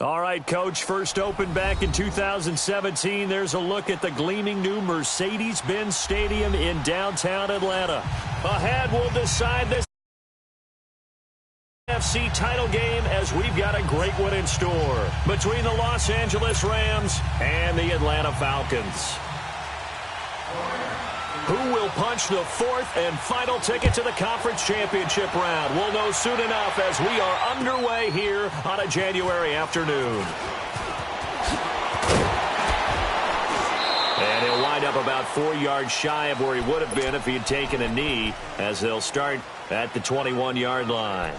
All right, Coach, first opened back in 2017. There's a look at the gleaming new Mercedes-Benz Stadium in downtown Atlanta. Ahead will decide this NFC title game as we've got a great one in store between the Los Angeles Rams and the Atlanta Falcons. Who will punch the fourth and final ticket to the conference championship round? We'll know soon enough as we are underway here on a January afternoon. And he'll wind up about 4 yards shy of where he would have been if he had taken a knee, as they'll start at the 21-yard line.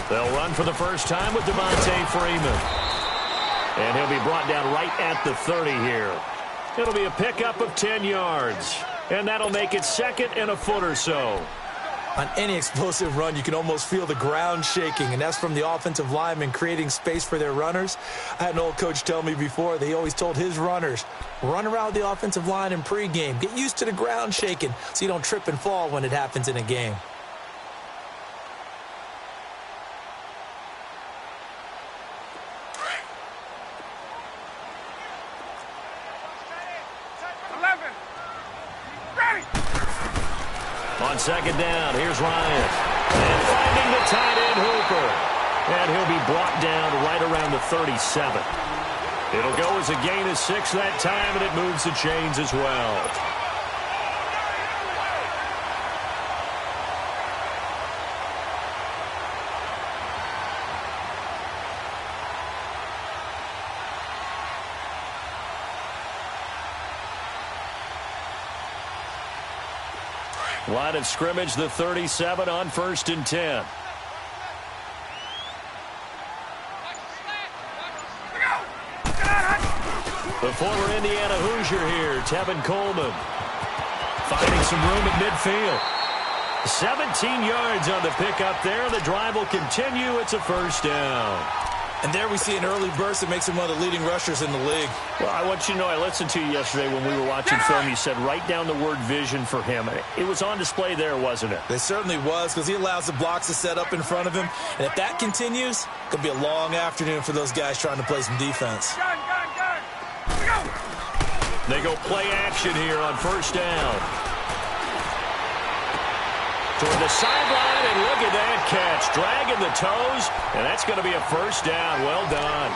They'll run for the first time with Devontae Freeman. And he'll be brought down right at the 30 here. It'll be a pickup of 10 yards. And that'll make it second and a foot or so. On any explosive run, you can almost feel the ground shaking, and that's from the offensive linemen creating space for their runners. I had an old coach tell me before, they always told his runners, run around the offensive line in pregame. Get used to the ground shaking so you don't trip and fall when it happens in a game. On second down, here's Ryan. And finding the tight end, Hooper. And he'll be brought down right around the 37. It'll go as a gain of 6 that time, and it moves the chains as well. Line of scrimmage, the 37 on 1st and 10. The former Indiana Hoosier here, Tevin Coleman. Finding some room at midfield. 17 yards on the pickup there. The drive will continue. It's a first down. And there we see an early burst that makes him one of the leading rushers in the league. Well, I want you to know, I listened to you yesterday when we were watching film. You said write down the word vision for him. It was on display there, wasn't it? It certainly was, because he allows the blocks to set up in front of him. And if that continues, it could be a long afternoon for those guys trying to play some defense. They go play action here on first down. Toward the sideline, and look at that catch. Dragging the toes, and that's going to be a first down. Well done.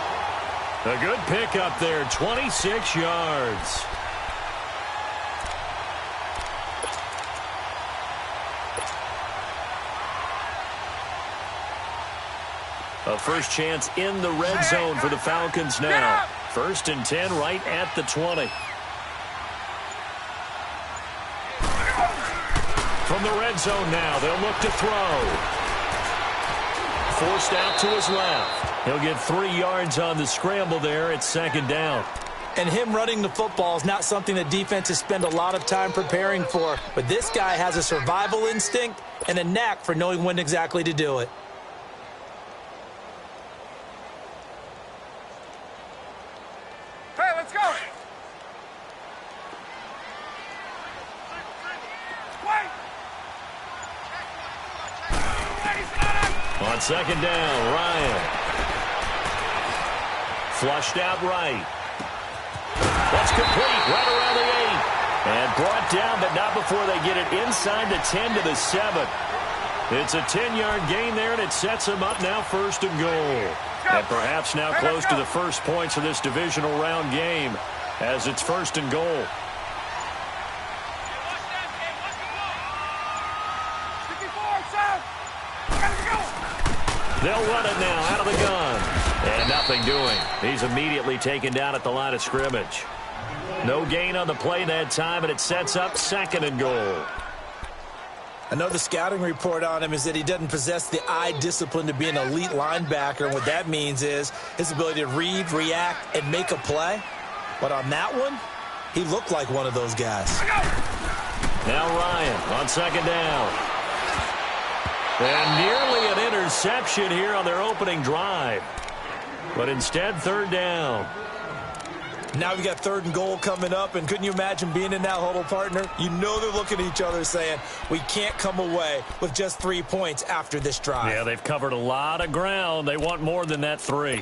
A good pickup there, 26 yards. A first chance in the red zone for the Falcons now. 1st and 10 right at the 20. From the red zone now, they'll look to throw. Forced out to his left. He'll get 3 yards on the scramble there. It's 2nd down. And him running the football is not something that defenses spend a lot of time preparing for. But this guy has a survival instinct and a knack for knowing when exactly to do it. Hey, let's go! On 2nd down, Ryan. Flushed out right. That's complete, right around the 8. And brought down, but not before they get it inside the 10 to the 7. It's a 10-yard gain there, and it sets them up now 1st and goal. And perhaps now close to the first points of this divisional round game as it's 1st and goal. They'll run it now out of the gun. And nothing doing. He's immediately taken down at the line of scrimmage. No gain on the play that time, and it sets up 2nd and goal. Another scouting report on him is that he doesn't possess the eye discipline to be an elite linebacker. And what that means is his ability to read, react, and make a play. But on that one, he looked like one of those guys. Now Ryan on second down. And nearly an interception here on their opening drive. But instead, third down. Now we got 3rd and goal coming up, and couldn't you imagine being in that huddle, partner? You know they're looking at each other saying, we can't come away with just 3 points after this drive. Yeah, they've covered a lot of ground. They want more than that 3.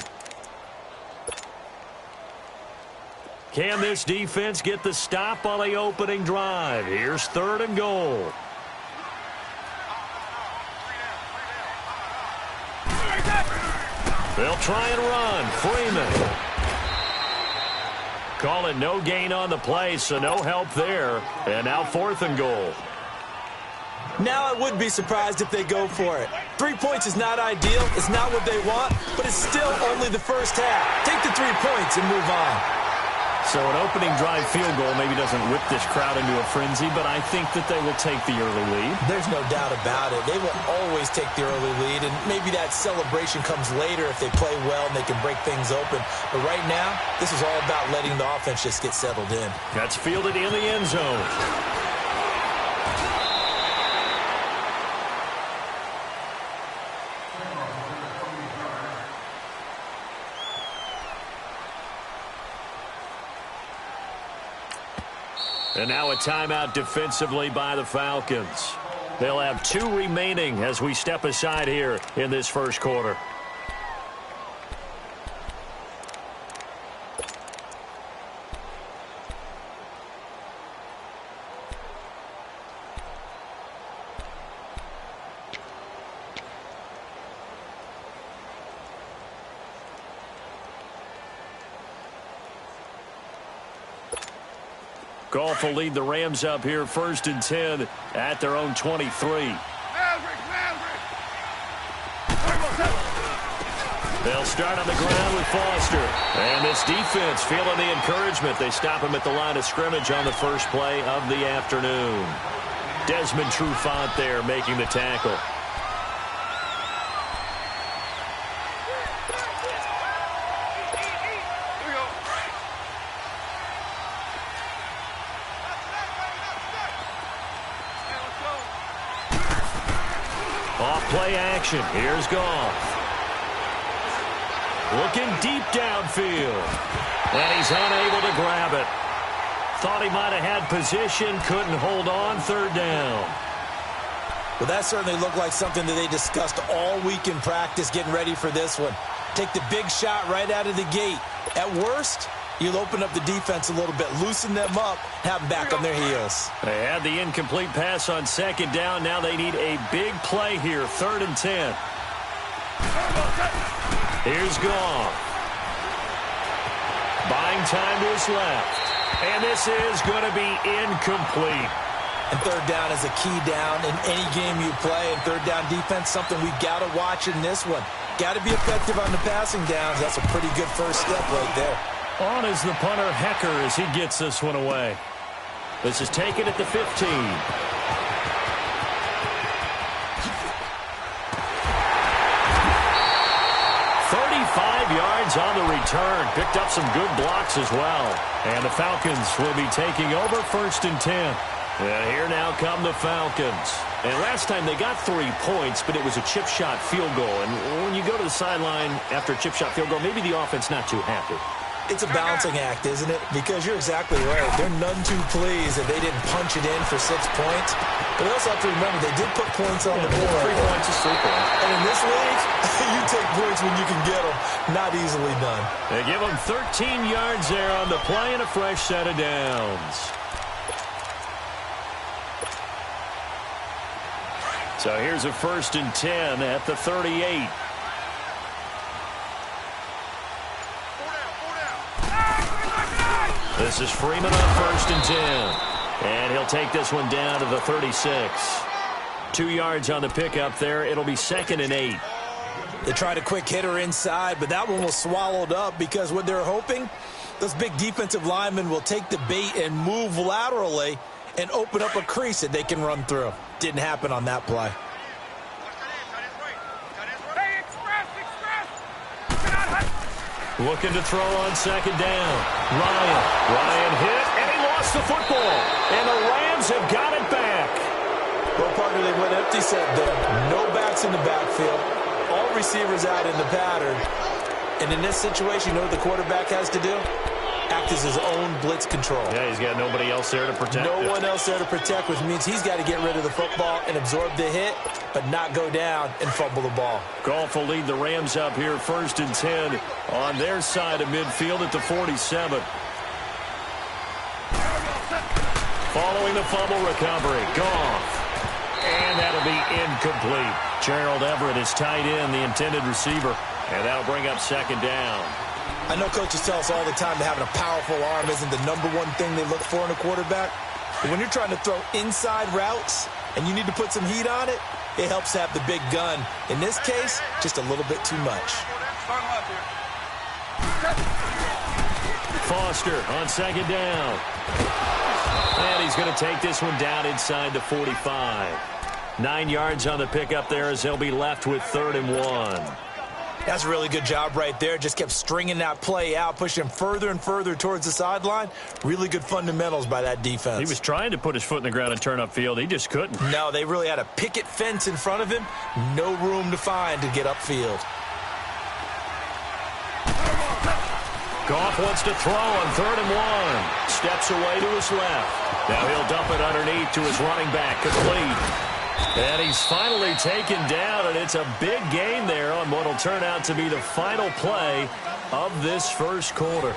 Can this defense get the stop on the opening drive? Here's 3rd and goal. They'll try and run. Freeman. Call it no gain on the play, so no help there. And now 4th and goal. Now I would be surprised if they go for it. 3 points is not ideal. It's not what they want, but it's still only the first half. Take the 3 points and move on. So an opening drive field goal maybe doesn't whip this crowd into a frenzy, but I think that they will take the early lead. There's no doubt about it. They will always take the early lead, and maybe that celebration comes later if they play well and they can break things open. But right now, this is all about letting the offense just get settled in. That's fielded in the end zone. And now a timeout defensively by the Falcons. They'll have 2 remaining as we step aside here in this first quarter. Goff will lead the Rams up here 1st and 10 at their own 23. They'll start on the ground with Foster. And this defense feeling the encouragement. They stop him at the line of scrimmage on the first play of the afternoon. Desmond Trufant there making the tackle. Play action. Here's Goff. Looking deep downfield. And he's unable to grab it. Thought he might have had position. Couldn't hold on. 3rd down. Well, that certainly looked like something that they discussed all week in practice getting ready for this one. Take the big shot right out of the gate. At worst, you'll open up the defense a little bit, loosen them up, have them back on their heels. They had the incomplete pass on 2nd down. Now they need a big play here, 3rd and 10. Here's Goff. Buying time to his left. And this is going to be incomplete. And 3rd down is a key down in any game you play. And 3rd down defense, something we've got to watch in this one. Got to be effective on the passing downs. That's a pretty good first step right there. On is the punter, Hecker, as he gets this one away. This is taken at the 15. 35 yards on the return. Picked up some good blocks as well. And the Falcons will be taking over 1st and 10. And here now come the Falcons. And last time they got 3 points, but it was a chip shot field goal. And when you go to the sideline after a chip shot field goal, maybe the offense not too happy. It's a balancing act, isn't it? Because you're exactly right. They're none too pleased that they didn't punch it in for 6 points. But they also have to remember they did put points on the board. 3 points is 3 points. And in this league, you take points when you can get them. Not easily done. They give them 13 yards there on the play and a fresh set of downs. So here's a 1st and 10 at the 38. This is Freeman on 1st and 10. And he'll take this one down to the 36. 2 yards on the pickup there. It'll be 2nd and 8. They tried a quick hitter inside, but that one was swallowed up because what they're hoping, those big defensive linemen will take the bait and move laterally and open up a crease that they can run through. Didn't happen on that play. Hey, express! Looking to throw on second down. Ryan hit, and he lost the football. And the Rams have got it back. Well, partner, they went empty set there. No backs in the backfield. All receivers out in the pattern. And in this situation, you know what the quarterback has to do? Act as his own blitz control. Yeah, he's got nobody else there to protect. No one else there to protect, which means he's got to get rid of the football and absorb the hit, but not go down and fumble the ball. Goff will lead the Rams up here 1st and 10 on their side of midfield at the 47. Following the fumble recovery, Goff. And that'll be incomplete. Gerald Everett is tight end, the intended receiver. And that'll bring up second down. I know coaches tell us all the time that having a powerful arm isn't the number one thing they look for in a quarterback. But when you're trying to throw inside routes and you need to put some heat on it, it helps to have the big gun. In this case, just a little bit too much. Foster on second down. And he's going to take this one down inside the 45. 9 yards on the pickup there as they'll be left with 3rd and 1. That's a really good job right there. Just kept stringing that play out, pushing him further and further towards the sideline. Really good fundamentals by that defense. He was trying to put his foot in the ground and turn upfield. He just couldn't. No, they really had a picket fence in front of him. No room to find to get upfield. Goff wants to throw on 3rd and 1. Steps away to his left. Now he'll dump it underneath to his running back. Complete. And he's finally taken down, and it's a big gain there on what will turn out to be the final play of this first quarter.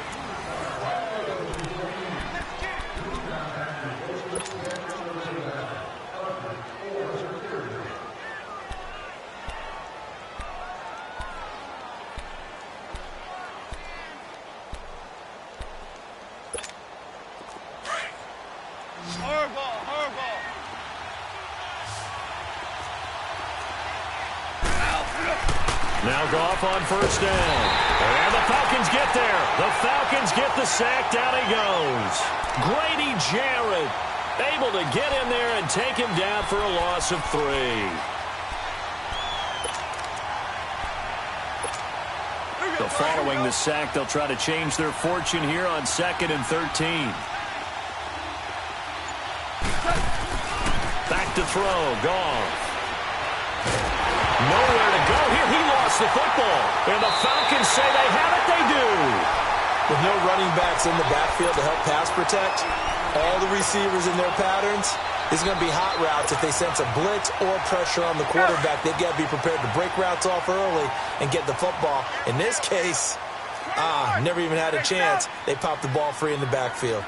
Now Goff on 1st down. And the Falcons get there. The Falcons get the sack. Down he goes. Grady Jarrett able to get in there and take him down for a loss of 3. So following the sack, they'll try to change their fortune here on 2nd and 13. Back to throw. Goff. Nowhere to go here. He lost the football. And the Falcons say they have it. They do. With no running backs in the backfield to help pass protect, all the receivers in their patterns, this is going to be hot routes. If they sense a blitz or pressure on the quarterback, they've got to be prepared to break routes off early and get the football. In this case, never even had a chance. They popped the ball free in the backfield.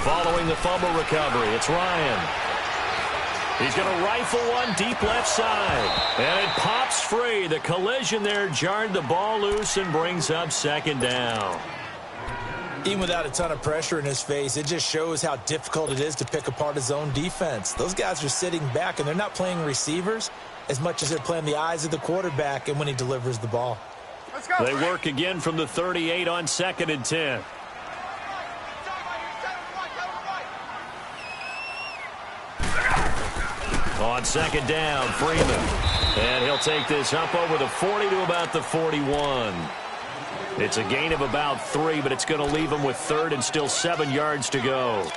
Following the fumble recovery, it's Ryan. He's going to rifle one deep left side. And it pops free. The collision there jarred the ball loose and brings up second down. Even without a ton of pressure in his face, it just shows how difficult it is to pick apart his own defense. Those guys are sitting back, and they're not playing receivers as much as they're playing the eyes of the quarterback and when he delivers the ball. Let's go. They work again from the 38 on 2nd and 10. On 2nd down, Freeman. And he'll take this up over the 40 to about the 41. It's a gain of about 3, but it's going to leave him with 3rd and still 7 yards to go.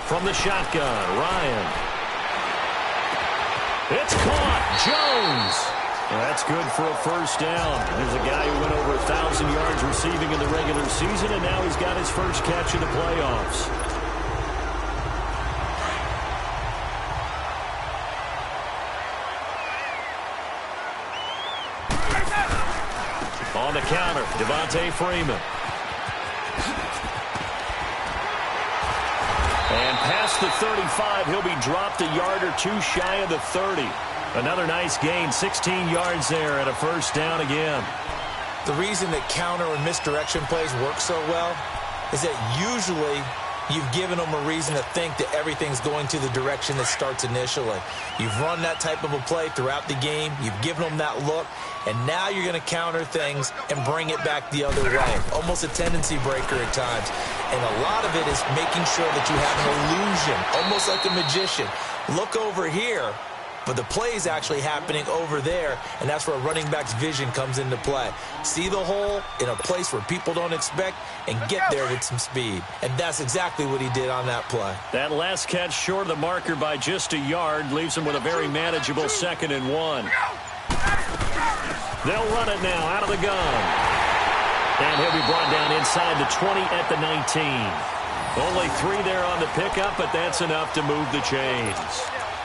From the shotgun, Ryan. It's caught. Jones. That's good for a 1st down. There's a guy who went over 1,000 yards receiving in the regular season, and now he's got his first catch in the playoffs. On the counter, Devontae Freeman. And past the 35, he'll be dropped a yard or 2 shy of the 30. Another nice gain, 16 yards there and a first down again. The reason that counter and misdirection plays work so well is that usually you've given them a reason to think that everything's going to the direction that starts initially. You've run that type of a play throughout the game. You've given them that look. And now you're going to counter things and bring it back the other way. Almost a tendency breaker at times. And a lot of it is making sure that you have an illusion, almost like a magician. Look over here, but the play is actually happening over there, and that's where a running back's vision comes into play. See the hole in a place where people don't expect and get there with some speed. And that's exactly what he did on that play. That last catch short of the marker by just a yard leaves him with a very manageable 2nd and 1. They'll run it now out of the gun. And he'll be brought down inside the 20 at the 19. Only 3 there on the pickup, but that's enough to move the chains.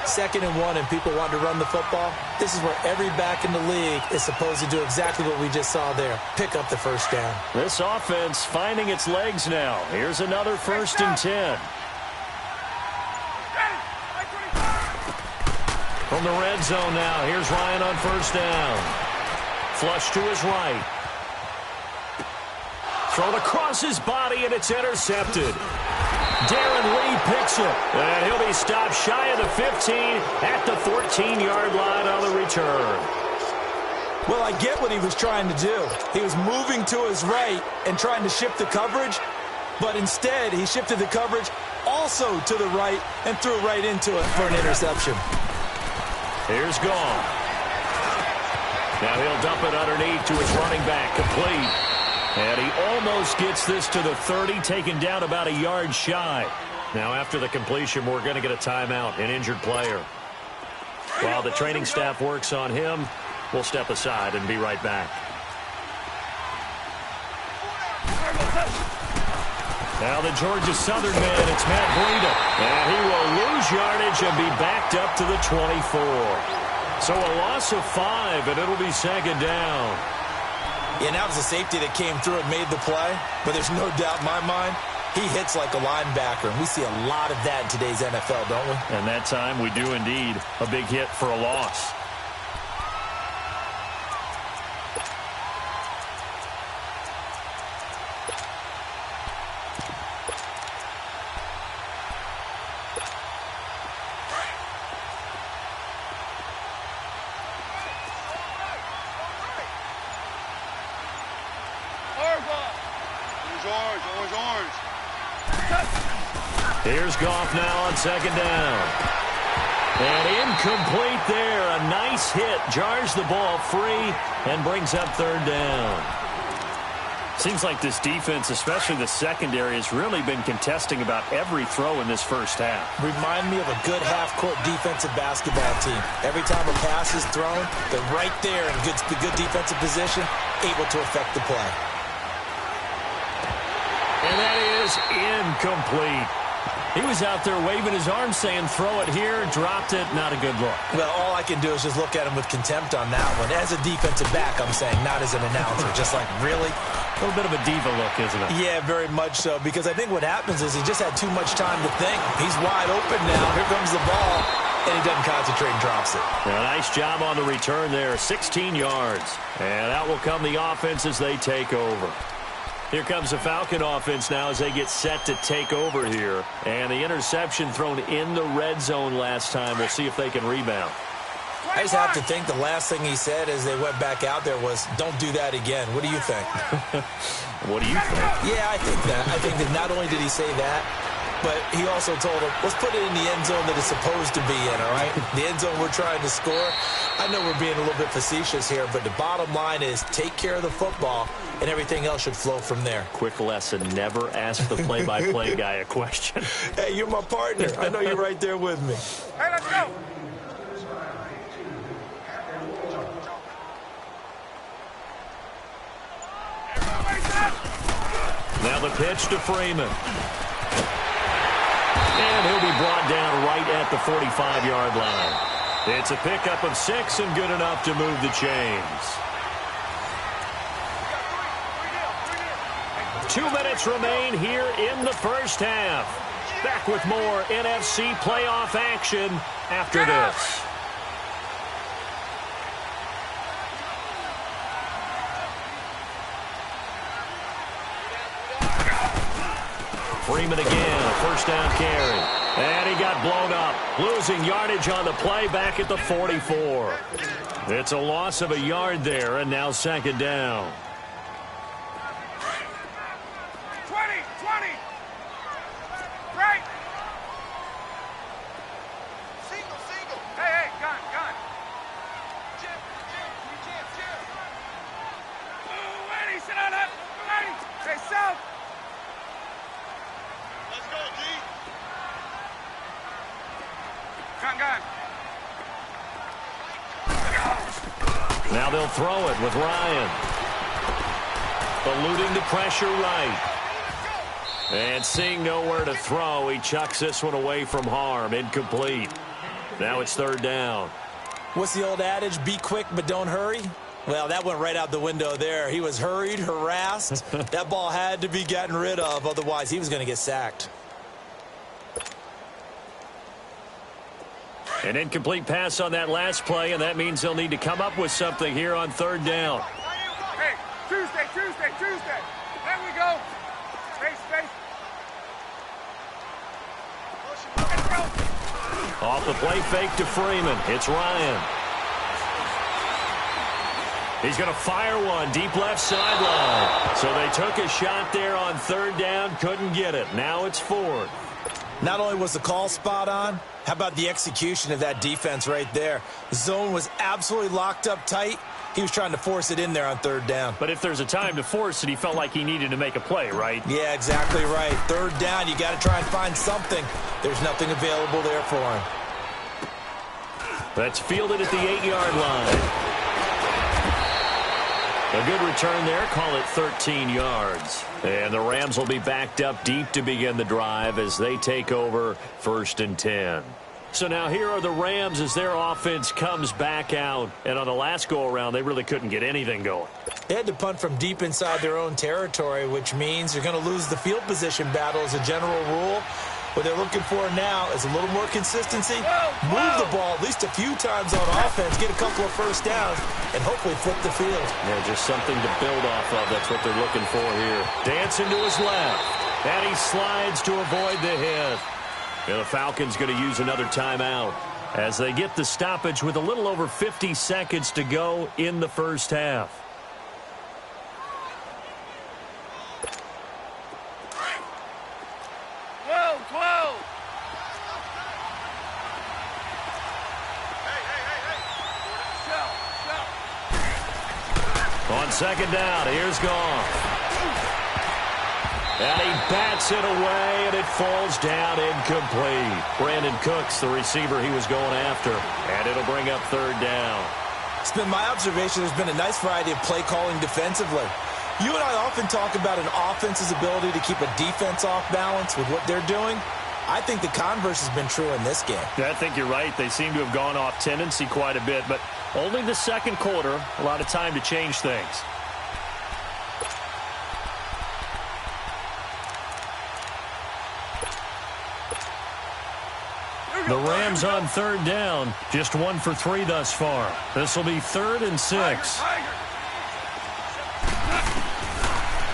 2nd and 1 and people want to run the football. This is where every back in the league is supposed to do exactly what we just saw there. Pick up the first down. This offense finding its legs now. Here's another 1st and 10. From the red zone now, here's Ryan on 1st down. Flush to his right. Thrown across his body, and it's intercepted. Darren Lee picks it, and he'll be stopped shy of the 15 at the 14-yard line on the return. Well, I get what he was trying to do. He was moving to his right and trying to shift the coverage, but instead he shifted the coverage also to the right and threw right into it for an interception. Here's Goff. Now he'll dump it underneath to his running back, complete. And he almost gets this to the 30, taken down about a yard shy. Now after the completion, we're going to get a timeout, an injured player. While the training staff works on him, we'll step aside and be right back. Now the Georgia Southern man, it's Matt Breida. And he will lose yardage and be backed up to the 24. So a loss of 5, and it'll be 2nd down. Yeah, and that was a safety that came through and made the play. But there's no doubt in my mind, he hits like a linebacker. And we see a lot of that in today's NFL, don't we? And that time we do indeed. A big hit for a loss. Here's Goff now on 2nd down. And incomplete there. A nice hit. Jars the ball free and brings up 3rd down. Seems like this defense, especially the secondary, has really been contesting about every throw in this first half. Remind me of a good half-court defensive basketball team. Every time a pass is thrown, they're right there in good defensive position, able to affect the play. And that is incomplete. He was out there waving his arms saying, throw it here, dropped it, not a good look. Well, all I can do is just look at him with contempt on that one. As a defensive back, I'm saying, not as an announcer. Just like, really? A little bit of a diva look, isn't it? Yeah, very much so, because I think what happens is he just had too much time to think. He's wide open now. Here comes the ball, and he doesn't concentrate and drops it. Yeah, nice job on the return there, 16 yards. And out will come the offense as they take over. Here comes the Falcon offense now as they get set to take over here. And the interception thrown in the red zone last time. We'll see if they can rebound. I just have to think the last thing he said as they went back out there was, don't do that again. What do you think? What do you think? Yeah, I think that. I think that not only did he say that, but he also told him, let's put it in the end zone that it's supposed to be in, all right? The end zone we're trying to score. I know we're being a little bit facetious here, but the bottom line is take care of the football, and everything else should flow from there. Quick lesson, never ask the play-by-play guy a question. Hey, you're my partner. I know you're right there with me. Hey, let's go. Now the pitch to Freeman. And he'll be brought down right at the 45-yard line. It's a pickup of 6 and good enough to move the chains. 2 minutes remain here in the first half. Back with more NFC playoff action after this. Freeman again, a first down carry. And he got blown up. Losing yardage on the play back at the 44. It's a loss of a yard there, and now second down. 20. Right. Single. Hey, gun. Jim. Ooh, Eddie, sit on up. Eddie. Hey, south. Let's go, G. Gun. Now they'll throw it with Ryan. Eluding the pressure right. And seeing nowhere to throw, he chucks this one away from harm. Incomplete. Now it's third down. What's the old adage? Be quick, but don't hurry. Well, that went right out the window there. He was hurried, harassed. That ball had to be gotten rid of. Otherwise, he was going to get sacked. An incomplete pass on that last play, and that means they'll need to come up with something here on third down. Hey, Tuesday. There we go. Space. Let's go. Off the play fake to Freeman. It's Ryan. He's going to fire one deep left sideline. So they took a shot there on third down, couldn't get it. Now it's fourth. Not only was the call spot on, how about the execution of that defense right there? The zone was absolutely locked up tight. He was trying to force it in there on third down. But if there's a time to force it, he felt like he needed to make a play, right? Yeah, exactly right. Third down, you got to try and find something. There's nothing available there for him. That's fielded at the 8-yard line. A good return there, call it 13 yards. And the Rams will be backed up deep to begin the drive as they take over 1st and 10. So now here are the Rams as their offense comes back out. And on the last go-around, they really couldn't get anything going. They had to punt from deep inside their own territory, which means you're going to lose the field position battle as a general rule. What they're looking for now is a little more consistency, move the ball at least a few times on offense, get a couple of first downs, and hopefully flip the field. Yeah, just something to build off of. That's what they're looking for here. Dancing to his left, and he slides to avoid the hit. And the Falcons going to use another timeout as they get the stoppage with a little over 50 seconds to go in the first half. On second down, here's Goff. And he bats it away, and it falls down incomplete. Brandon Cooks, the receiver he was going after. And it'll bring up third down. It's been my observation there's been a nice variety of play calling defensively. You and I often talk about an offense's ability to keep a defense off balance with what they're doing. I think the converse has been true in this game. Yeah, I think you're right. They seem to have gone off tendency quite a bit, but only the second quarter, a lot of time to change things. The Rams on third down, just 1 for 3 thus far. This will be 3rd and 6.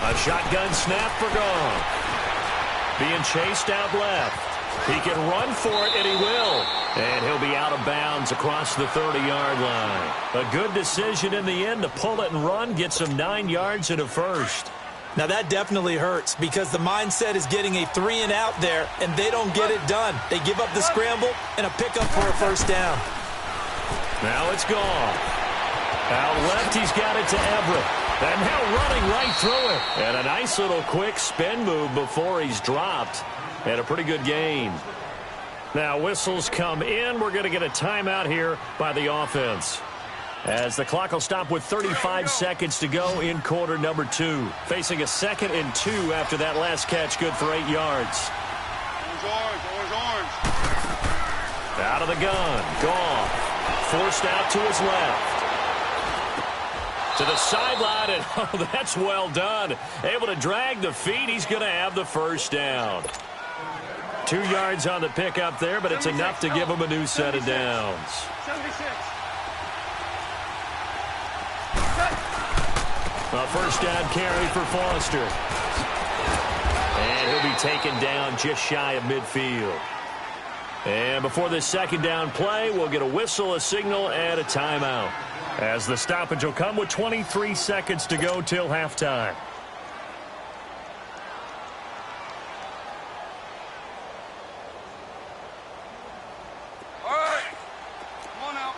A shotgun snap for Goff. Being chased out left. He can run for it, and he will. And he'll be out of bounds across the 30-yard line. A good decision in the end to pull it and run, get some 9 yards and a first. Now that definitely hurts because the mindset is getting a 3-and-out there, and they don't get it done. They give up the scramble and a pickup for a first down. Now it's gone. Out left, he's got it to Everett. And now running right through it. And a nice little quick spin move before he's dropped. And a pretty good gain. Now whistles come in. We're going to get a timeout here by the offense. As the clock will stop with 35 seconds to go in quarter number 2. Facing a 2nd and 2 after that last catch, good for 8 yards. Orange. Out of the gun. Goff. Forced out to his left. To the sideline, and oh, that's well done. Able to drag the feet. He's going to have the first down. 2 yards on the pickup there, but it's enough to give him a new set of downs. 76. A first down carry for Foster. And he'll be taken down just shy of midfield. And before this second down play, we'll get a whistle, a signal, and a timeout, as the stoppage will come with 23 seconds to go till halftime. All right. Come on out.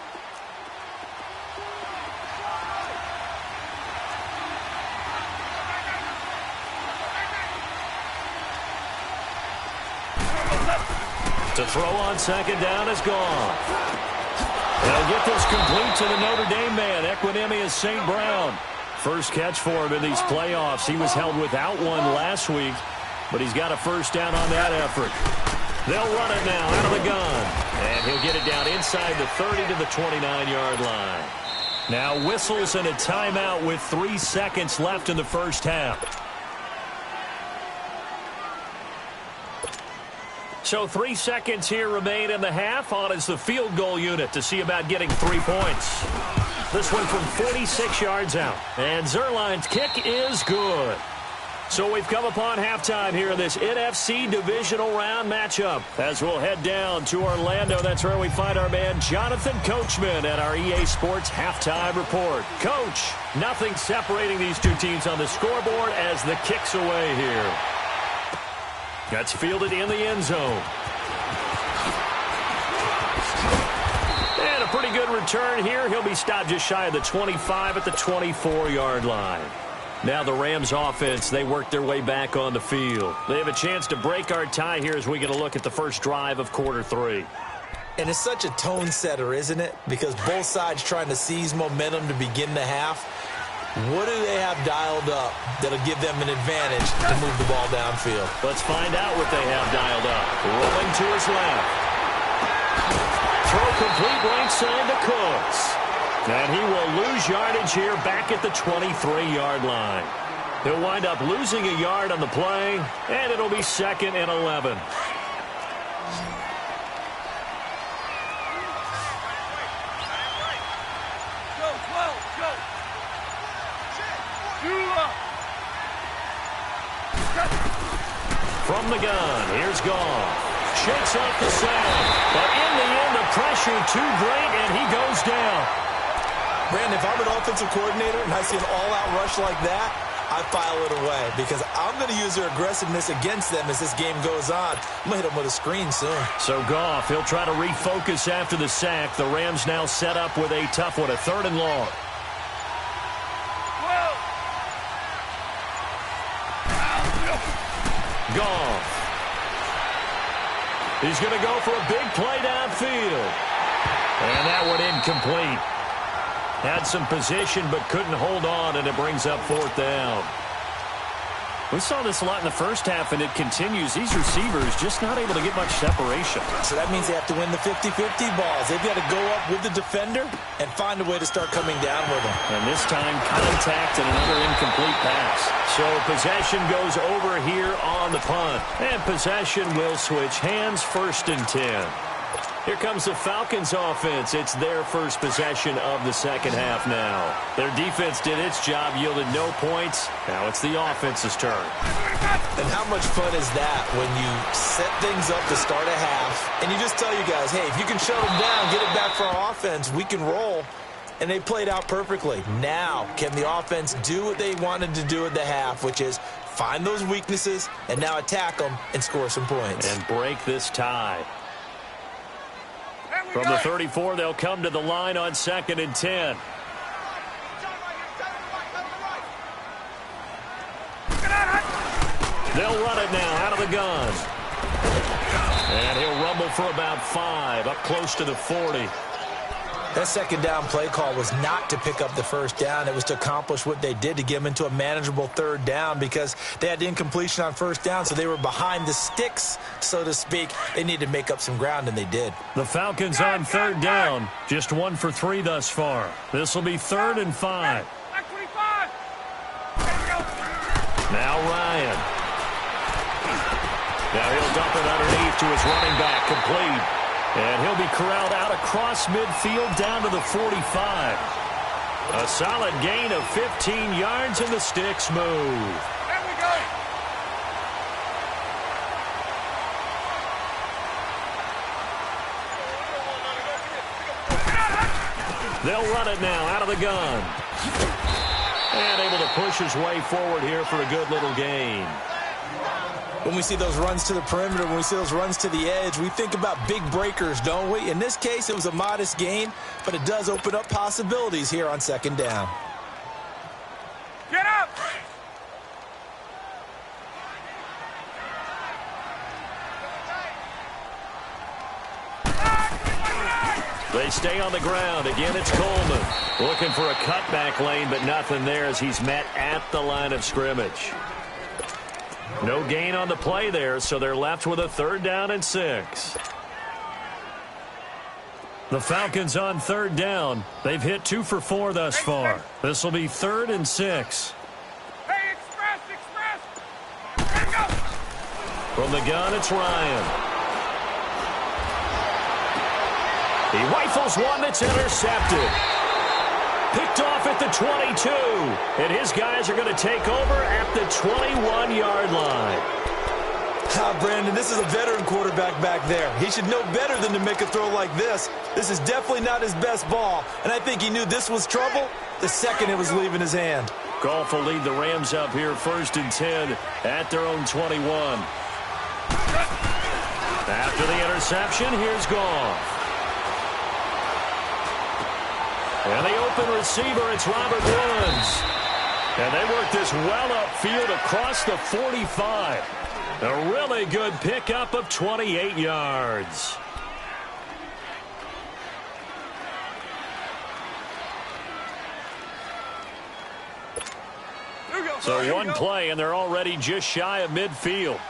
To throw on second down is gone. They'll get this complete to the Notre Dame man, Equanimeous St. Brown. First catch for him in these playoffs. He was held without one last week, but he's got a first down on that effort. They'll run it now out of the gun. And he'll get it down inside the 30 to the 29-yard line. Now whistles and a timeout with 3 seconds left in the first half. So 3 seconds here remain in the half. On is the field goal unit to see about getting 3 points. This one from 46 yards out. And Zuerlein's kick is good. So we've come upon halftime here in this NFC divisional round matchup. As we'll head down to Orlando, that's where we find our man Jonathan Coachman at our EA Sports Halftime Report. Coach, nothing separating these two teams on the scoreboard as the kick's away here. That's fielded in the end zone. And a pretty good return here. He'll be stopped just shy of the 25 at the 24-yard line. Now the Rams offense, they work their way back on the field. They have a chance to break our tie here as we get a look at the first drive of quarter 3. And it's such a tone setter, isn't it? Because both sides trying to seize momentum to begin the half. What do they have dialed up that'll give them an advantage to move the ball downfield? Let's find out what they have dialed up. Rolling to his left. Throw complete right side to Cooks. And he will lose yardage here back at the 23-yard line. He'll wind up losing a yard on the play, and it'll be 2nd and 11. From the gun, here's Goff. Shakes off the sack. But in the end, the pressure too great, and he goes down. Brandon, if I'm an offensive coordinator and I see an all-out rush like that, I file it away because I'm going to use their aggressiveness against them as this game goes on. I'm going to hit them with a screen soon. So Goff, he'll try to refocus after the sack. The Rams now set up with a tough one, a 3rd and long. Goff. He's going to go for a big play downfield. And that one incomplete. Had some position but couldn't hold on, and it brings up 4th down. We saw this a lot in the first half, and it continues. These receivers just not able to get much separation. So that means they have to win the 50-50 balls. They've got to go up with the defender and find a way to start coming down with them. And this time, contact and another incomplete pass. So possession goes over here on the punt. And possession will switch hands, 1st and 10. Here comes the Falcons offense. It's their first possession of the second half now. Their defense did its job, yielded no points. Now it's the offense's turn. And how much fun is that when you set things up to start a half and you just tell you guys, hey, if you can shut them down, get it back for our offense, we can roll. And they played out perfectly. Now, can the offense do what they wanted to do at the half, which is find those weaknesses and now attack them and score some points. And break this tie. From the 34, they'll come to the line on 2nd and 10. They'll run it now out of the gun. And he'll rumble for about 5, up close to the 40. That second down play call was not to pick up the first down. It was to accomplish what they did, to get them into a manageable 3rd down, because they had incompletion on 1st down, so they were behind the sticks, so to speak. They needed to make up some ground, and they did. The Falcons on 3rd down, just 1 for 3 thus far. This will be 3rd and 5. Now Ryan. Now he'll dump it underneath to his running back, complete. And he'll be corralled out across midfield down to the 45. A solid gain of 15 yards, and the sticks move. There we go. They'll run it now out of the gun. And able to push his way forward here for a good little gain. When we see those runs to the perimeter, when we see those runs to the edge, we think about big breakers, don't we? In this case, it was a modest gain, but it does open up possibilities here on second down. Get up! They stay on the ground. Again, it's Coleman. Looking for a cutback lane, but nothing there as he's met at the line of scrimmage. No gain on the play there, so they're left with a 3rd down and 6. The Falcons on 3rd down. They've hit 2 for 4 thus far. This will be 3rd and 6. Hey, express! Here we go! From the gun, it's Ryan. He rifles one that's intercepted. Picked off at the 22. And his guys are going to take over at the 21-yard line. Brandon, this is a veteran quarterback back there. He should know better than to make a throw like this. This is definitely not his best ball. And I think he knew this was trouble the second it was leaving his hand. Goff will lead the Rams up here 1st and 10 at their own 21. After the interception, here's Goff. And the open receiver, it's Robert Woods. And they work this well upfield across the 45. A really good pickup of 28 yards. So one play, and they're already just shy of midfield.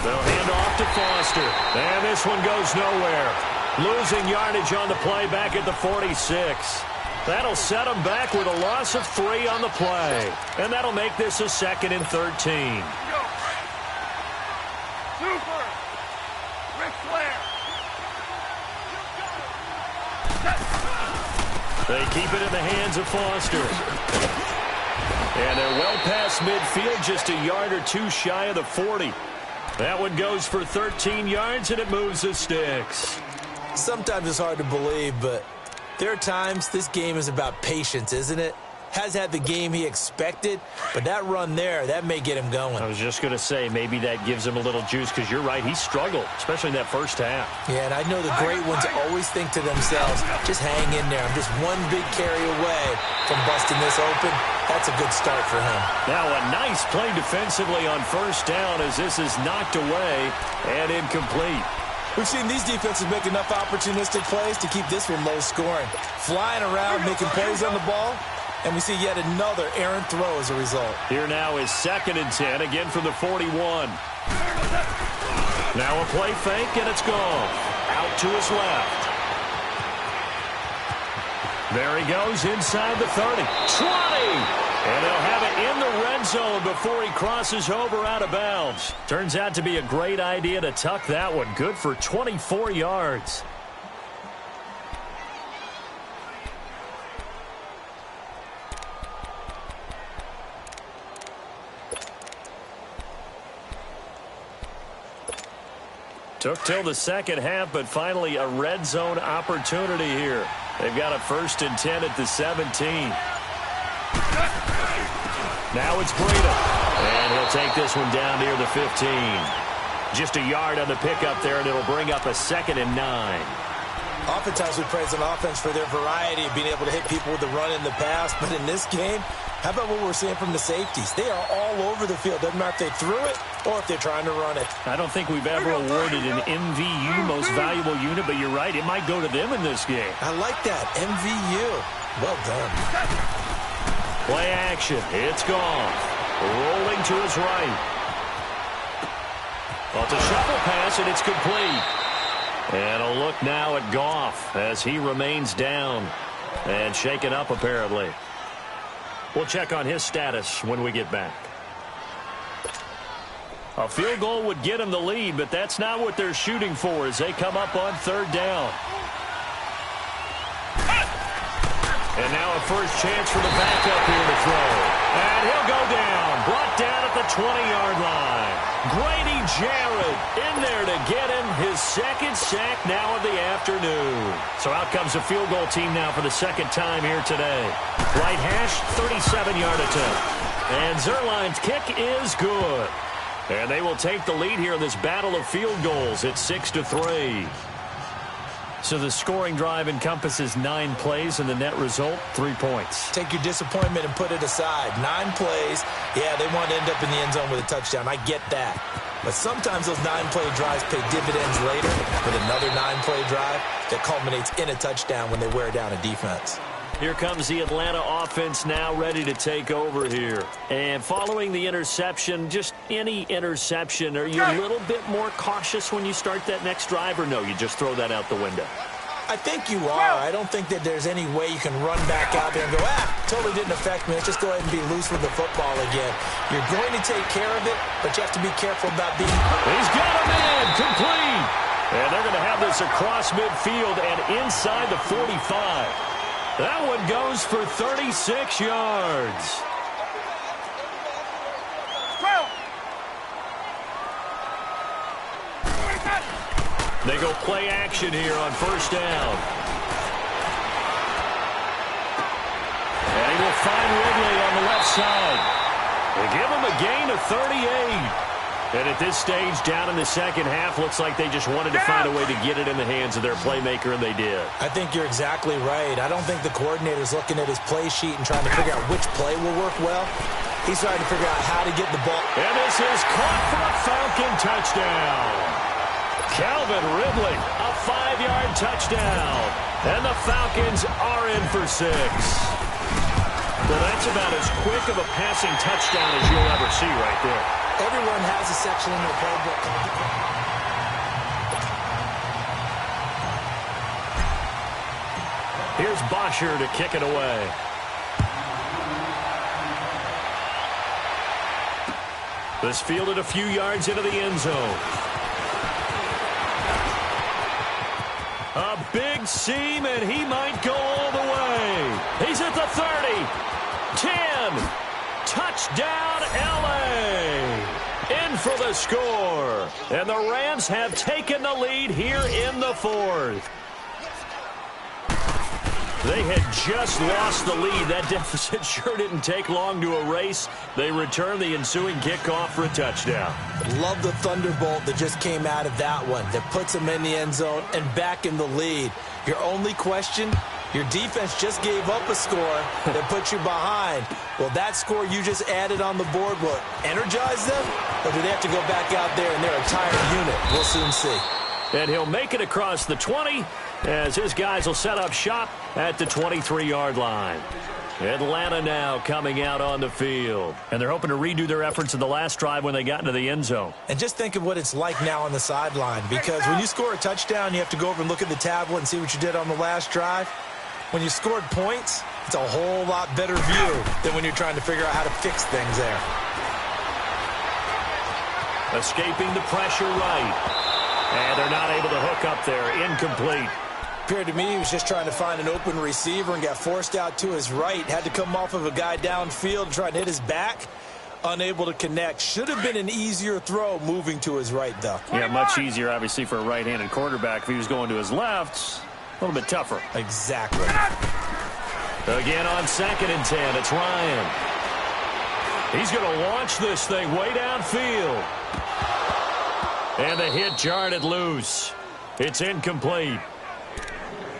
They'll hand off to Foster. And this one goes nowhere. Losing yardage on the play back at the 46. That'll set them back with a loss of 3 on the play. And that'll make this a 2nd and 13. Super! Ric Flair! They keep it in the hands of Foster. And they're well past midfield, just a yard or 2 shy of the 40. That one goes for 13 yards, and it moves the sticks. Sometimes it's hard to believe, but there are times this game is about patience, isn't it? Has had the game he expected, but that run there, that may get him going. I was just going to say, maybe that gives him a little juice, because you're right, he struggled, especially in that first half. Yeah, and I know the great ones always think to themselves, just hang in there. I'm just one big carry away from busting this open. That's a good start for him. Now a nice play defensively on 1st down as this is knocked away and incomplete. We've seen these defenses make enough opportunistic plays to keep this one low scoring. Flying around, making plays on the ball. And we see yet another errant throw as a result. Here now is 2nd and 10, again from the 41. Now a play fake, and it's gone. Out to his left. There he goes inside the 30. 20! And they'll have it in the red zone before he crosses over out of bounds. Turns out to be a great idea to tuck that one. Good for 24 yards. Took till the 2nd half, but finally a red zone opportunity here. They've got a 1st and 10 at the 17. Now it's Breida. And he'll take this one down near the 15. Just a yard on the pickup there, and it'll bring up a 2nd and 9. Oftentimes we praise an offense for their variety of being able to hit people with the run in the pass. But in this game, how about what we're seeing from the safeties? They are all over the field. Doesn't matter if they threw it or if they're trying to run it. I don't think we've ever awarded an MVU, most valuable unit, but you're right. It might go to them in this game. I like that. MVU. Well done. Play action. It's Goff. Rolling to his right. Well, it's a shuffle pass, and it's complete. And a look now at Goff as he remains down and shaken up, apparently. We'll check on his status when we get back. A field goal would get him the lead, but that's not what they're shooting for as they come up on 3rd down. And now a first chance for the backup here to throw. And he'll go down. Brought down at the 20-yard line. Grady Jarrett in there to get him his second sack now of the afternoon. So out comes a field goal team now for the second time here today. Right hash, 37-yard attempt. And Zuerlein's kick is good. And they will take the lead here in this battle of field goals at 6-3. So the scoring drive encompasses 9 plays, and the net result, 3 points. Take your disappointment and put it aside. 9 plays. Yeah, they want to end up in the end zone with a touchdown. I get that. But sometimes those 9-play drives pay dividends later with another 9-play drive that culminates in a touchdown when they wear down a defense. Here comes the Atlanta offense now ready to take over here. And following the interception, just any interception, are you a little bit more cautious when you start that next drive, or no, you just throw that out the window? I think you are. I don't think that there's any way you can run back out there and go, totally didn't affect me. Let's just go ahead and be loose with the football again. You're going to take care of it, but you have to be careful about being... He's got a man, complete. And they're going to have this across midfield and inside the 45. That one goes for 36 yards. They go play action here on first down. And he will find Ridley on the left side. They give him a gain of 38. And at this stage, down in the second half, looks like they just wanted to find a way to get it in the hands of their playmaker, and they did. I think you're exactly right. I don't think the coordinator's looking at his play sheet and trying to figure out which play will work well. He's trying to figure out how to get the ball. And this is caught for a Falcon touchdown. Calvin Ridley, a 5-yard touchdown. And the Falcons are in for 6. Well, that's about as quick of a passing touchdown as you'll ever see right there. Everyone has a section in their playbook. Here's Bosher to kick it away. This fielded a few yards into the end zone. A big seam, and he might go all the way. He's at the 30. 10. Touchdown, L.A. In for the score. And the Rams have taken the lead here in the 4th. They had just lost the lead. That deficit sure didn't take long to erase. They return the ensuing kickoff for a touchdown. Love the thunderbolt that just came out of that one. That puts them in the end zone and back in the lead. Your only question, your defense just gave up a score that put you behind. Well, that score you just added on the board will energize them? Or do they have to go back out there and their entire unit? We'll soon see. And he'll make it across the 20 as his guys will set up shop at the 23-yard line. Atlanta now coming out on the field. And they're hoping to redo their efforts in the last drive when they got into the end zone. And just think of what it's like now on the sideline. Because when you score a touchdown, you have to go over and look at the tablet and see what you did on the last drive. When you scored points, it's a whole lot better view than when you're trying to figure out how to fix things there. Escaping the pressure right. And they're not able to hook up there. Incomplete. Appeared to me he was just trying to find an open receiver and got forced out to his right. Had to come off of a guy downfield and try to hit his back. Unable to connect. Should have been an easier throw moving to his right, though. Yeah, much easier, obviously, for a right-handed quarterback. If he was going to his left, a little bit tougher. Exactly. Again on 2nd and 10, it's Ryan. He's going to launch this thing way downfield. And the hit jarred it loose. It's incomplete.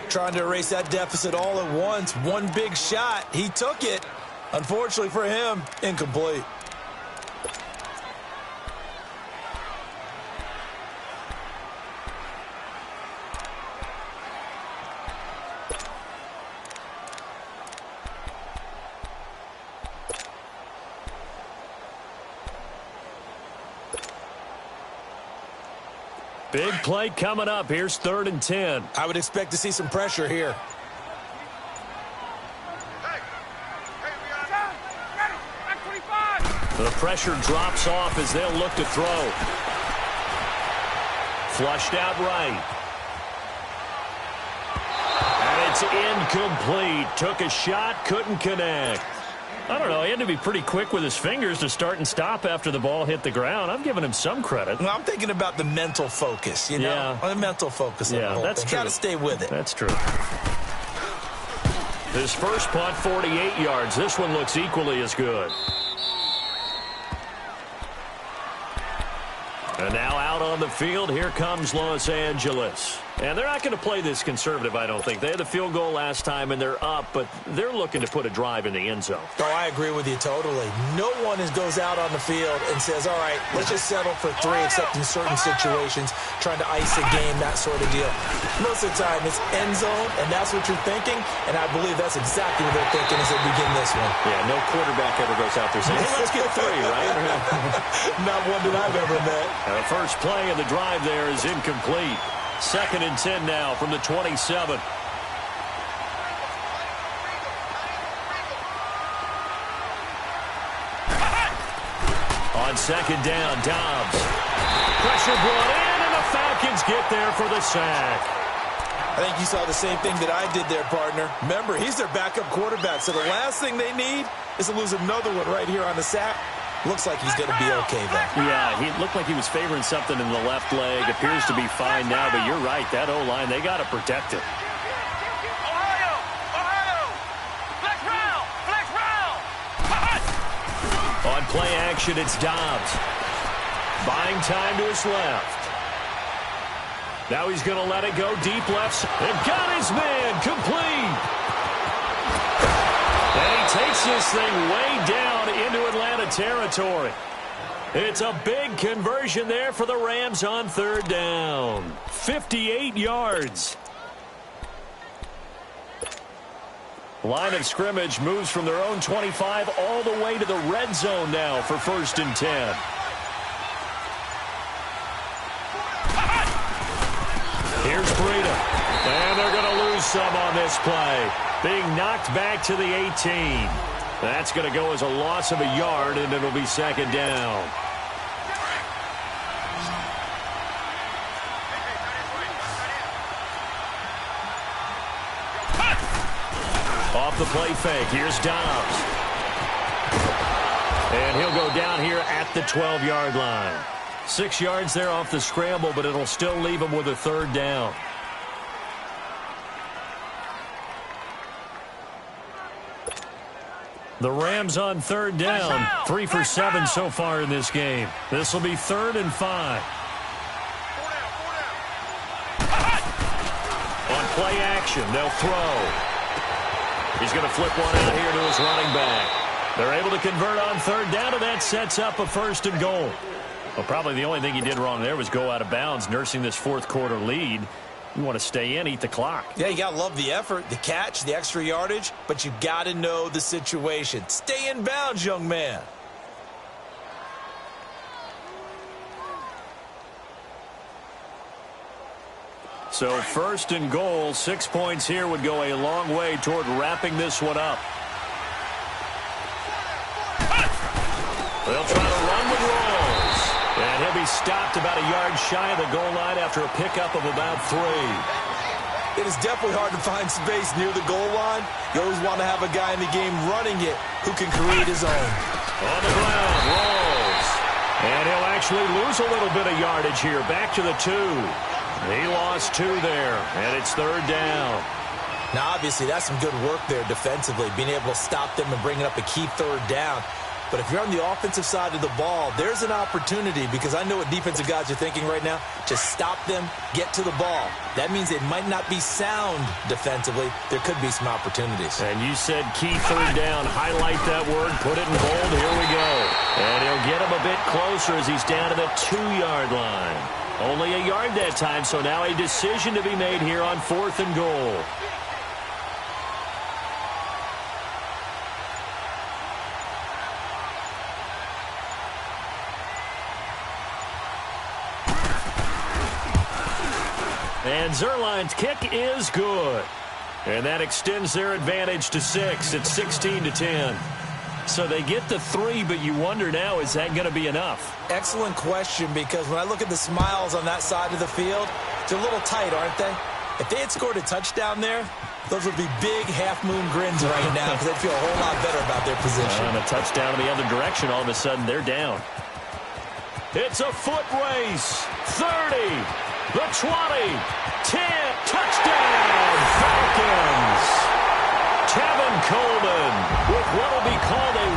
Trying to erase that deficit all at once. One big shot. He took it. Unfortunately for him, incomplete. Big play coming up. Here's 3rd and 10. I would expect to see some pressure here. The pressure drops off as they'll look to throw. Flushed out right. And it's incomplete. Took a shot, couldn't connect. I don't know. He had to be pretty quick with his fingers to start and stop after the ball hit the ground. I'm giving him some credit. Well, I'm thinking about the mental focus, you know? Yeah. The mental focus. Yeah, that's true. Got to stay with it. That's true. His first punt, 48 yards. This one looks equally as good. And now out on the field, here comes Los Angeles. And they're not going to play this conservative, I don't think. They had the field goal last time, and they're up, but they're looking to put a drive in the end zone. Oh, I agree with you totally. No one goes out on the field and says, all right, let's just settle for 3, except in certain situations, trying to ice a game, that sort of deal. Most of the time, it's end zone, and that's what you're thinking, and I believe that's exactly what they're thinking as they begin this one. Yeah, no quarterback ever goes out there saying, hey, let's get 3, right? Not one that I've ever met. The first play of the drive there is incomplete. 2nd and 10 now from the 27. On 2nd down, Dobbs. Pressure brought in, and the Falcons get there for the sack. I think you saw the same thing that I did there, partner. Remember, he's their backup quarterback, so the last thing they need is to lose another one right here on the sack. Looks like he's going to be okay, though. Yeah, he looked like he was favoring something in the left leg. Appears to be fine now, but you're right. That O-line, they got to protect it. Ohio! Flex round! On play action, it's Dobbs. Buying time to his left. Now he's going to let it go deep left. And got his man complete. And he takes this thing way down into Atlanta territory. It's a big conversion there for the Rams on 3rd down. 58 yards. Line of scrimmage moves from their own 25 all the way to the red zone now for 1st and 10. Here's Breida. And they're going to lose some on this play. Being knocked back to the 18. That's going to go as a loss of a yard, and it'll be 2nd down. Off the play fake. Here's Dobbs. And he'll go down here at the 12-yard line. 6 yards there off the scramble, but it'll still leave him with a 3rd down. The Rams on 3rd down. 3 for 7 so far in this game. This will be 3rd and 5. On play action, they'll throw. He's going to flip one out here to his running back. They're able to convert on 3rd down, and that sets up a 1st and goal. Well, probably the only thing he did wrong there was go out of bounds, nursing this 4th quarter lead. You want to stay in, eat the clock. Yeah, you got to love the effort, the catch, the extra yardage, but you got to know the situation. Stay in bounds, young man. So 1st and goal, 6 points here would go a long way toward wrapping this one up. They'll try to run with Rolls. And he'll be stopped about a yard shy of the goal line after a pickup of about 3. It is definitely hard to find space near the goal line. You always want to have a guy in the game running it who can create his own. On the ground, Rolls. And he'll actually lose a little bit of yardage here. Back to the 2. He lost 2 there, and it's 3rd down. Now, obviously, that's some good work there defensively, being able to stop them and bringing up a key 3rd down. But if you're on the offensive side of the ball, there's an opportunity, because I know what defensive guys are thinking right now. Just stop them, get to the ball. That means it might not be sound defensively. There could be some opportunities. And you said key 3rd down. Highlight that word. Put it in bold. Here we go. And he'll get him a bit closer as he's down to the 2-yard line. Only a yard that time, so now a decision to be made here on 4th and goal. And Zuerlein's kick is good. And that extends their advantage to 6. It's 16-10. So they get the 3, but you wonder now, is that going to be enough? Excellent question, because when I look at the smiles on that side of the field, they're a little tight, aren't they? If they had scored a touchdown there, Those would be big half-moon grins right now because they'd feel a whole lot better about their position. And a touchdown in the other direction. All of a sudden, they're down. It's a foot race. 30, the 20, 10, touchdown, Falcons. Tevin Coleman with what will be called a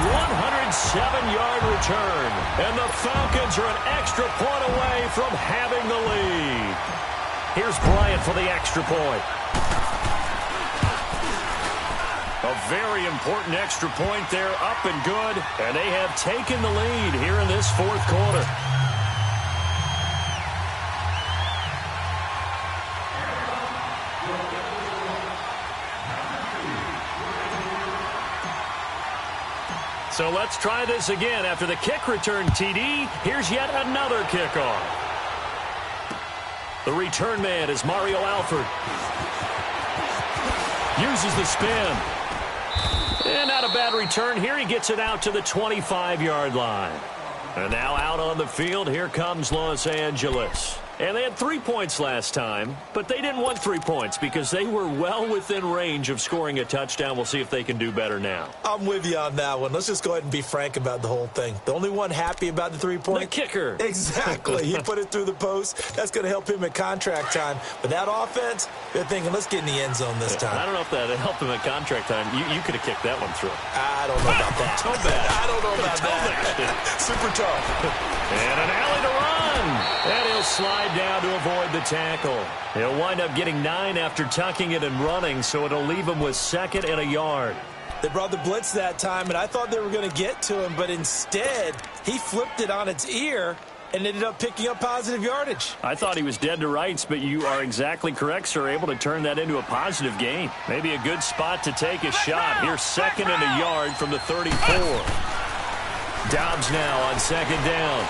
107-yard return. And the Falcons are an extra point away from having the lead. Here's Bryant for the extra point. A very important extra point there, up and good. And they have taken the lead here in this fourth quarter. So let's try this again. After the kick return TD, here's yet another kickoff. The return man is Mario Alford. Uses the spin. And not a bad return here. He gets it out to the 25-yard line. And now out on the field, here comes Los Angeles. And they had 3 points last time, but they didn't want 3 points because they were well within range of scoring a touchdown. We'll see if they can do better now. I'm with you on that one. Let's just go ahead and be frank about the whole thing. The only one happy about the 3 points? The kicker. Exactly. He put it through the post. That's going to help him at contract time. But that offense, they're thinking, let's get in the end zone this time. I don't know if that helped him at contract time. You could have kicked that one through. I don't know about that. Toe bad. I don't know about that. Super tough. And an alley to run. And he'll slide down to avoid the tackle. He'll wind up getting 9 after tucking it and running, so it'll leave him with 2nd and a yard. They brought the blitz that time, and I thought they were going to get to him, but instead, he flipped it on its ear and ended up picking up positive yardage. I thought he was dead to rights, but you are exactly correct, sir. Able to turn that into a positive gain. Maybe a good spot to take a shot. Here's 2nd and a yard from the 34. Dobbs now on 2nd down.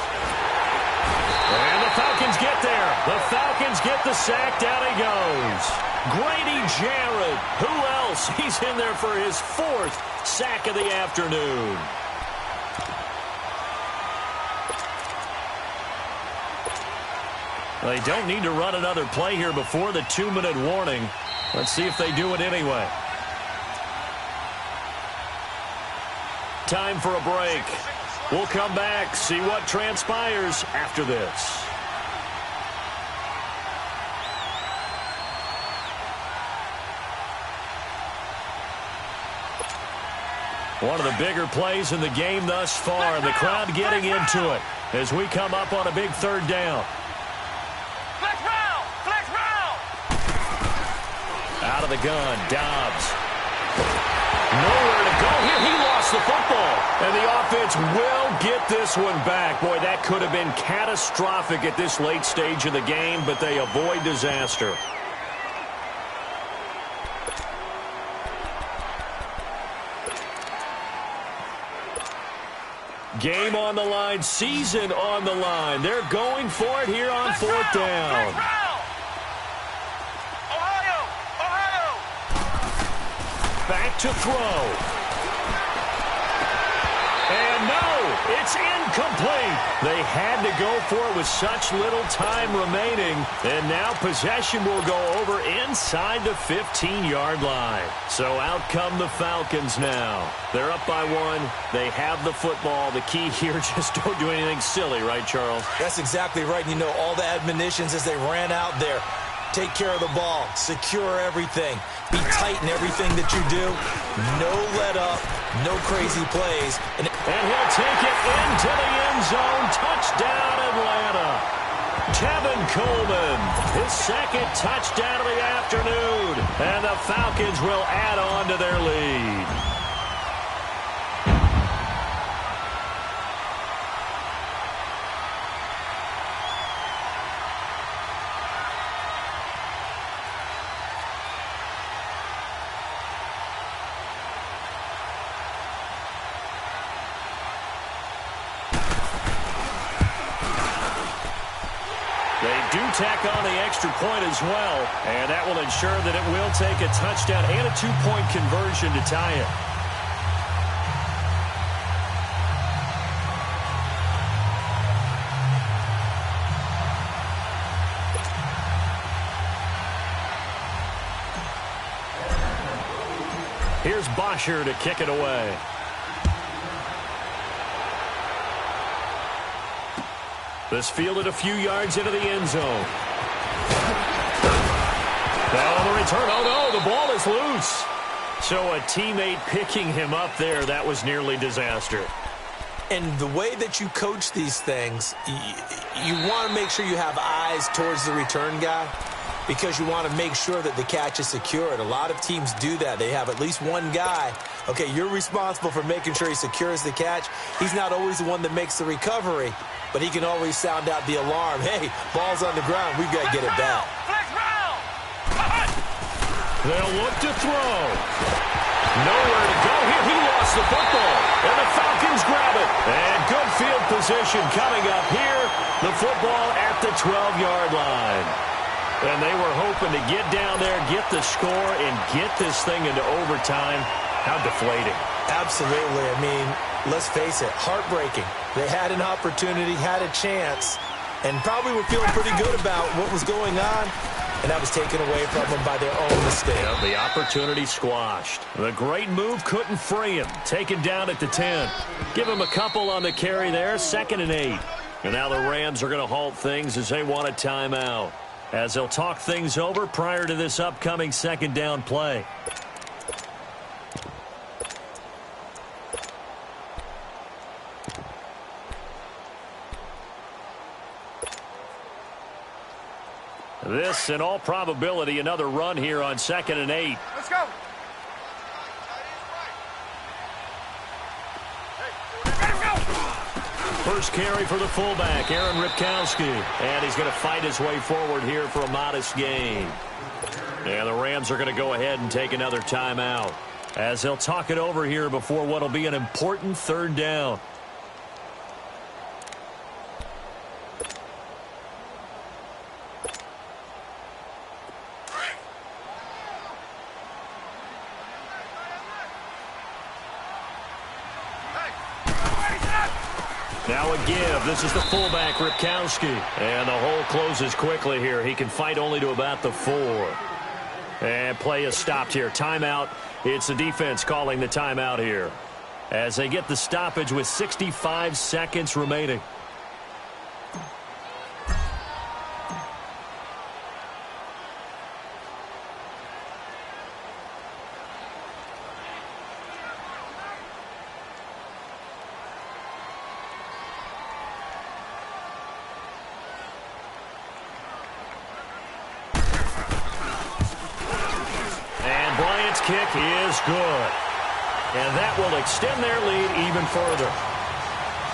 And the Falcons get there. The Falcons get the sack. Down he goes. Grady Jarrett. Who else? He's in there for his 4th sack of the afternoon. They don't need to run another play here before the 2-minute warning. Let's see if they do it anyway. Time for a break. We'll come back, see what transpires after this. One of the bigger plays in the game thus far. The crowd getting into it as we come up on a big 3rd down. Flex round! Flex round! Out of the gun, Dobbs. Nowhere to go here. He lost the football. And the offense will get this one back. Boy, that could have been catastrophic at this late stage of the game, but they avoid disaster. Game on the line, season on the line. They're going for it here on 4th down. Back to throw. And no, it's incomplete. They had to go for it with such little time remaining. And now possession will go over inside the 15-yard line. So out come the Falcons now. They're up by 1. They have the football. The key here, just don't do anything silly, right, Charles? That's exactly right. You know, all the admonitions as they ran out there. Take care of the ball. Secure everything. Be tight in everything that you do. No let up. No crazy plays. And he'll take it into the end zone. Touchdown, Atlanta. Tevin Coleman, his 2nd touchdown of the afternoon. And the Falcons will add on to their lead. They do tack on the extra point as well, and that will ensure that it will take a touchdown and a 2-point conversion to tie it. Here's Bosher to kick it away. This fielded a few yards into the end zone. Now on the return. Oh, no, the ball is loose. So a teammate picking him up there, that was nearly disaster. And the way that you coach these things, you want to make sure you have eyes towards the return guy because you want to make sure that the catch is secured. A lot of teams do that. They have at least one guy. Okay, you're responsible for making sure he secures the catch. He's not always the one that makes the recovery, but he can always sound out the alarm. Hey, ball's on the ground. We've got to get it back. They'll look to throw. Nowhere to go here. He lost the football. And the Falcons grab it. And good field position coming up here. The football at the 12-yard line. And they were hoping to get down there, get the score, and get this thing into overtime. How deflating. Absolutely. I mean, let's face it, heartbreaking. They had an opportunity, had a chance, and probably were feeling pretty good about what was going on. And that was taken away from them by their own mistake. Yeah, the opportunity squashed. The great move couldn't free him. Taken down at the 10. Give him a couple on the carry there. 2nd and 8. And now the Rams are going to halt things as they want a timeout. As they'll talk things over prior to this upcoming 2nd down play. This, in all probability, another run here on 2nd and 8. Let's go. First carry for the fullback, Aaron Ripkowski. And he's going to fight his way forward here for a modest gain. And the Rams are going to go ahead and take another timeout as they'll talk it over here before what will be an important 3rd down. Now a give. This is the fullback, Ripkowski. And the hole closes quickly here. He can fight only to about the 4. And play is stopped here. Timeout. It's the defense calling the timeout here as they get the stoppage with 65 seconds remaining. Kick is good. And that will extend their lead even further.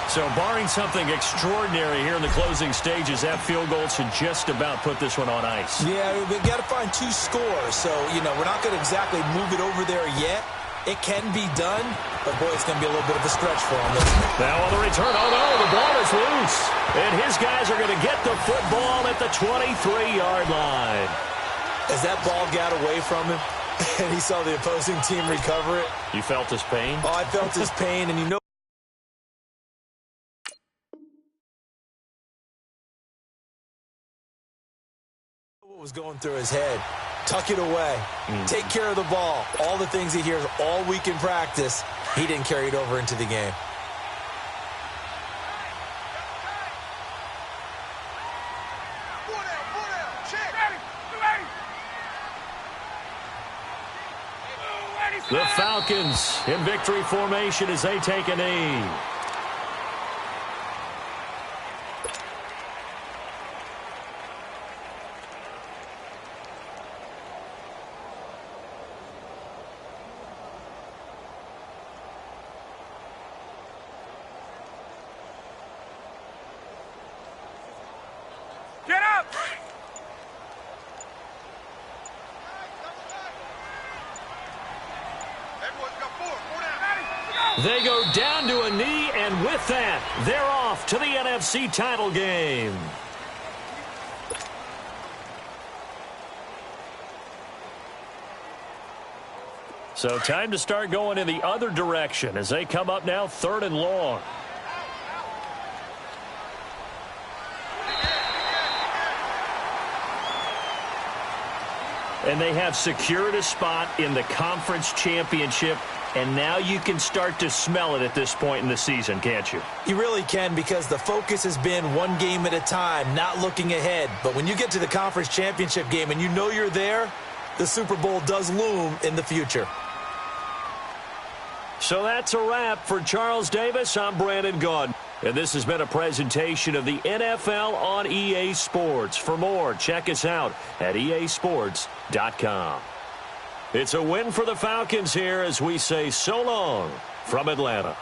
So barring something extraordinary here in the closing stages, that field goal should just about put this one on ice. Yeah, we've got to find 2 scores. So, we're not going to exactly move it over there yet. It can be done, but, boy, it's going to be a little bit of a stretch for him. Now on the return, oh, no, the ball is loose. And his guys are going to get the football at the 23-yard line. As that ball got away from him, and he saw the opposing team recover it. You felt his pain? Oh, I felt his pain, and what was going through his head. Tuck it away. Take care of the ball. All the things he hears all week in practice, he didn't carry it over into the game. The Falcons in victory formation as they take a knee. Get up! They go down to a knee, and with that, they're off to the NFC title game. So time to start going in the other direction as they come up now 3rd and long. And they have secured a spot in the conference championship, and now you can start to smell it at this point in the season, can't you? You really can, because the focus has been one game at a time, not looking ahead. But when you get to the conference championship game and you know you're there, the Super Bowl does loom in the future. So that's a wrap for Charles Davis. I'm Brandon Gaudin. And this has been a presentation of the NFL on EA Sports. For more, check us out at easports.com. It's a win for the Falcons here as we say so long from Atlanta.